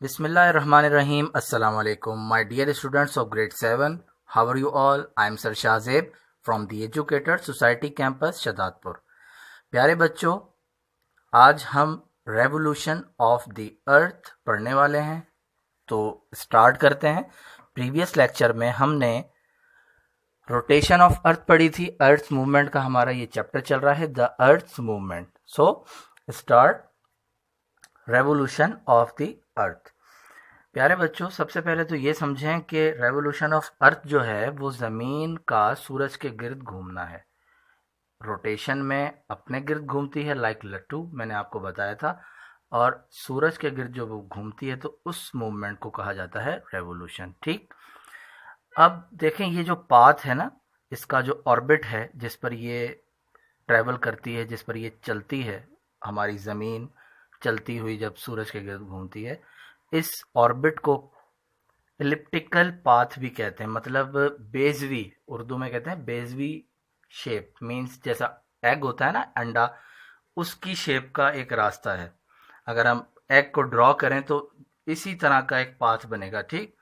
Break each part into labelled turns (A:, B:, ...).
A: Bismillahirrahmanirrahim. Assalamu alaikum. My dear students of grade 7, how are you all? I am Sir Shahzeb from the Educator Society Campus, Shahdadpur. प्यारे बच्चों, आज हम revolution of the earth पढ़ने वाले हैं. तो start करते हैं. प्रीवियस लेक्चर में हमने रोटेशन ऑफ अर्थ पढ़ी थी. अर्थ मूवमेंट का हमारा ये चैप्टर चल रहा है, the earth movement. So start revolution of the earth. प्यारे बच्चों, सबसे पहले तो ये समझें कि रेवोल्यूशन ऑफ अर्थ जो है वो ज़मीन का सूरज के गिर्द घूमना है. रोटेशन में अपने गिर्द घूमती है लाइक लट्टू, मैंने आपको बताया था, और सूरज के गिर्द जो वो घूमती है तो उस मूवमेंट को कहा जाता है रेवोल्यूशन. ठीक, अब देखें ये जो पाथ है ना, इसका जो ऑर्बिट है जिस पर ये ट्रैवल करती है, जिस पर ये चलती है, हमारी ज़मीन चलती हुई जब सूरज के गिर्द घूमती है, इस ऑर्बिट को एलिप्टिकल पाथ भी कहते हैं. मतलब बेजवी, उर्दू में कहते हैं बेजवी शेप. मीन्स जैसा एग होता है ना, अंडा, उसकी शेप का एक रास्ता है. अगर हम एग को ड्रॉ करें तो इसी तरह का एक पाथ बनेगा. ठीक,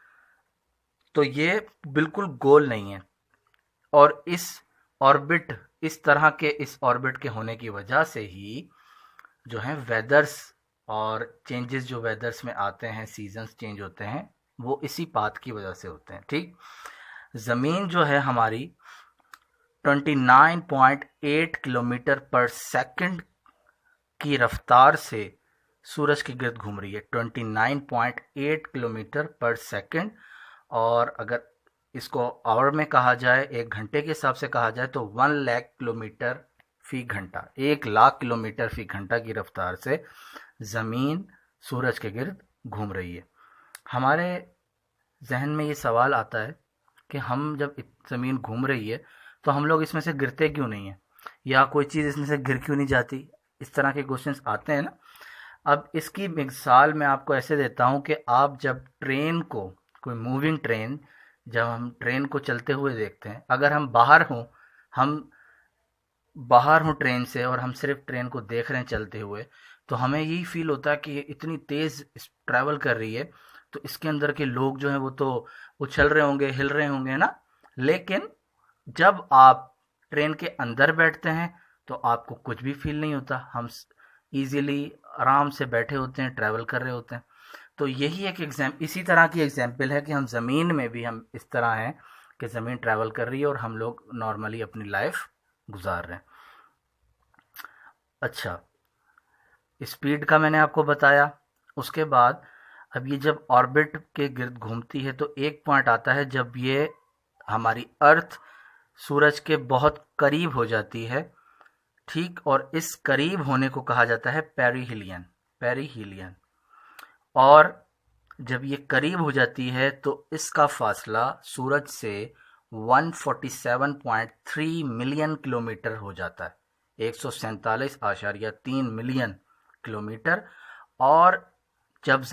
A: तो ये बिल्कुल गोल नहीं है. और इस ऑर्बिट, इस तरह के इस ऑर्बिट के होने की वजह से ही जो है वेदर्स और चेंजेस जो वेदर्स में आते हैं, सीजन्स चेंज होते हैं, वो इसी पाथ की वजह से होते हैं. ठीक, ज़मीन जो है हमारी 29.8 किलोमीटर पर सेकंड की रफ्तार से सूरज के गिर्द घूम रही है. 29.8 किलोमीटर पर सेकंड. और अगर इसको आवर में कहा जाए, एक घंटे के हिसाब से कहा जाए, तो 1 लाख किलोमीटर फी घंटा, 1 लाख किलोमीटर फी घंटा की रफ्तार से ज़मीन सूरज के गिर्द घूम रही है. हमारे जहन में ये सवाल आता है कि हम जब ज़मीन घूम रही है तो हम लोग इसमें से गिरते क्यों नहीं हैं, या कोई चीज़ इसमें से गिर क्यों नहीं जाती. इस तरह के क्वेश्चंस आते हैं ना. अब इसकी मिसाल मैं आपको ऐसे देता हूँ कि आप जब ट्रेन को, कोई मूविंग ट्रेन, जब हम ट्रेन को चलते हुए देखते हैं, अगर हम बाहर हों ट्रेन से और हम सिर्फ ट्रेन को देख रहे हैं चलते हुए, तो हमें यही फील होता है कि ये इतनी तेज़ ट्रैवल कर रही है, तो इसके अंदर के लोग जो हैं वो तो उछल रहे होंगे, हिल रहे होंगे ना. लेकिन जब आप ट्रेन के अंदर बैठते हैं तो आपको कुछ भी फील नहीं होता. हम इजीली आराम से बैठे होते हैं, ट्रैवल कर रहे होते हैं. तो यही एक इसी तरह की एग्जाम्पल है कि हम ज़मीन में भी हम इस तरह हैं कि ज़मीन ट्रैवल कर रही है और हम लोग नॉर्मली अपनी लाइफ गुजार रहे हैं. अच्छा, स्पीड का मैंने आपको बताया. उसके बाद अब ये जब ऑर्बिट के गिर्द घूमती है तो एक पॉइंट आता है जब ये हमारी अर्थ सूरज के बहुत करीब हो जाती है. ठीक, और इस करीब होने को कहा जाता है पेरीहिलियन. और जब ये करीब हो जाती है तो इसका फासला सूरज से 147.3 मिलियन किलोमीटर हो जाता है. 147.3 मिलियन किलोमीटर. और जब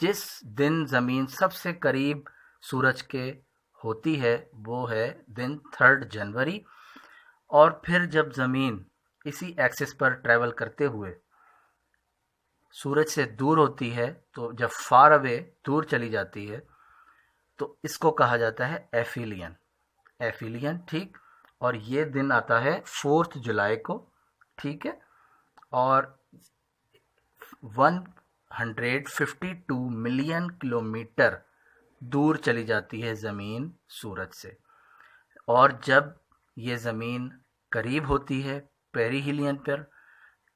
A: जिस दिन ज़मीन सबसे करीब सूरज के होती है वो है दिन 3 जनवरी. और फिर जब ज़मीन इसी एक्सिस पर ट्रैवल करते हुए सूरज से दूर होती है, तो जब फार अवे, दूर चली जाती है, तो इसको कहा जाता है एफिलियन. ठीक, और ये दिन आता है 4 जुलाई को. ठीक है, और 152 मिलियन किलोमीटर दूर चली जाती है ज़मीन सूरज से. और जब ये ज़मीन करीब होती है पेरीहिलियन पर,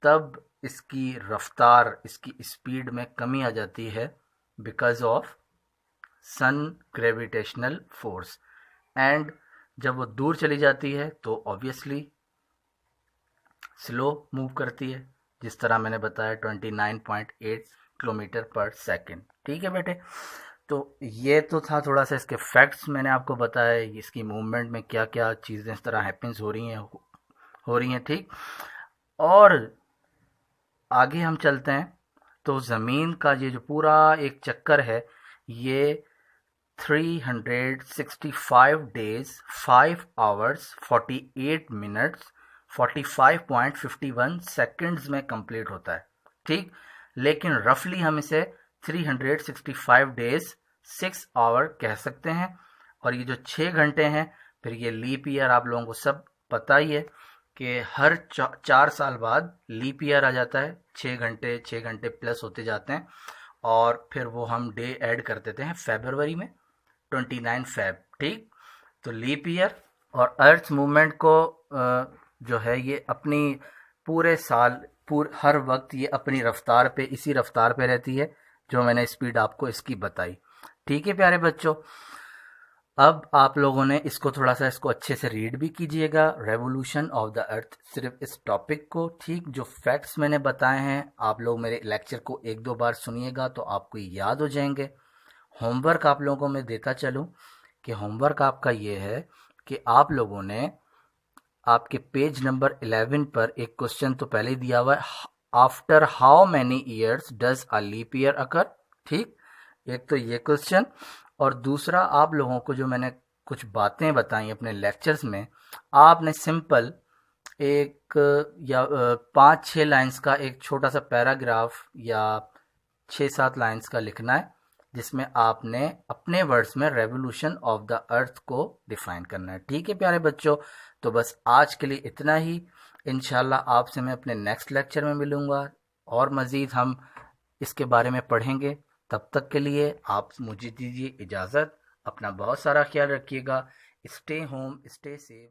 A: तब इसकी रफ्तार, इसकी स्पीड में कमी आ जाती है because of sun gravitational force. And जब वो दूर चली जाती है तो ऑब्वियसली स्लो मूव करती है, जिस तरह मैंने बताया 29.8 किलोमीटर पर सेकंड. ठीक है बेटे, तो ये तो था थोड़ा सा इसके फैक्ट्स मैंने आपको बताया, इसकी मूवमेंट में क्या क्या चीज़ें इस तरह हैपन्स हो रही हैं. ठीक, और आगे हम चलते हैं तो ज़मीन का ये जो पूरा एक चक्कर है, ये 365 डेज, 5 आवर्स, 48 मिनट्स, 45.51 सेकंड्स में कंप्लीट होता है. ठीक, लेकिन रफली हम इसे 365 डेज 6 आवर कह सकते हैं। और ये जो 6 घंटे हैं, फिर ये लीप ईयर आप लोगों को सब पता ही है कि हर 4 साल बाद लीप ईयर आ जाता है, 6 घंटे प्लस होते जाते हैं। और फिर वो हम डे ऐड कर देते हैं फरवरी में, 29 फेब, ठीक। तो लीप ईयर और अर्थ मूवमेंट को जो है ये अपनी पूरे साल हर वक्त ये अपनी रफ्तार पे, इसी रफ्तार पे रहती है जो मैंने स्पीड आपको इसकी बताई, ठीक है प्यारे बच्चों। अब आप लोगों ने इसको थोड़ा सा इसको अच्छे से रीड भी कीजिएगा, रेवोल्यूशन ऑफ द अर्थ, सिर्फ इस टॉपिक को, ठीक। जो फैक्ट्स मैंने बताए हैं आप लोग मेरे लेक्चर को 1-2 बार सुनिएगा तो आपको याद हो जाएंगे। होमवर्क आप लोगों को मैं देता चलूं कि होमवर्क आपका ये है कि आप लोगों ने आपके पेज नंबर 11 पर एक क्वेश्चन तो पहले ही दिया हुआ है, after how many years does a leap year occur, ठीक। एक तो ये क्वेश्चन, और दूसरा आप लोगों को जो मैंने कुछ बातें बताई अपने लेक्चर्स में, आपने सिंपल एक या 5-6 लाइंस का एक छोटा सा पैराग्राफ या 6-7 लाइंस का लिखना है, जिसमें आपने अपने वर्ड्स में रेवोल्यूशन ऑफ द अर्थ को डिफाइन करना है, ठीक है प्यारे बच्चों। तो बस आज के लिए इतना ही, इंशाल्लाह आपसे मैं अपने नेक्स्ट लेक्चर में मिलूँगा और मज़ीद हम इसके बारे में पढ़ेंगे। तब तक के लिए आप मुझे दीजिए इजाज़त, अपना बहुत सारा ख्याल रखिएगा, स्टे होम, स्टे सेफ।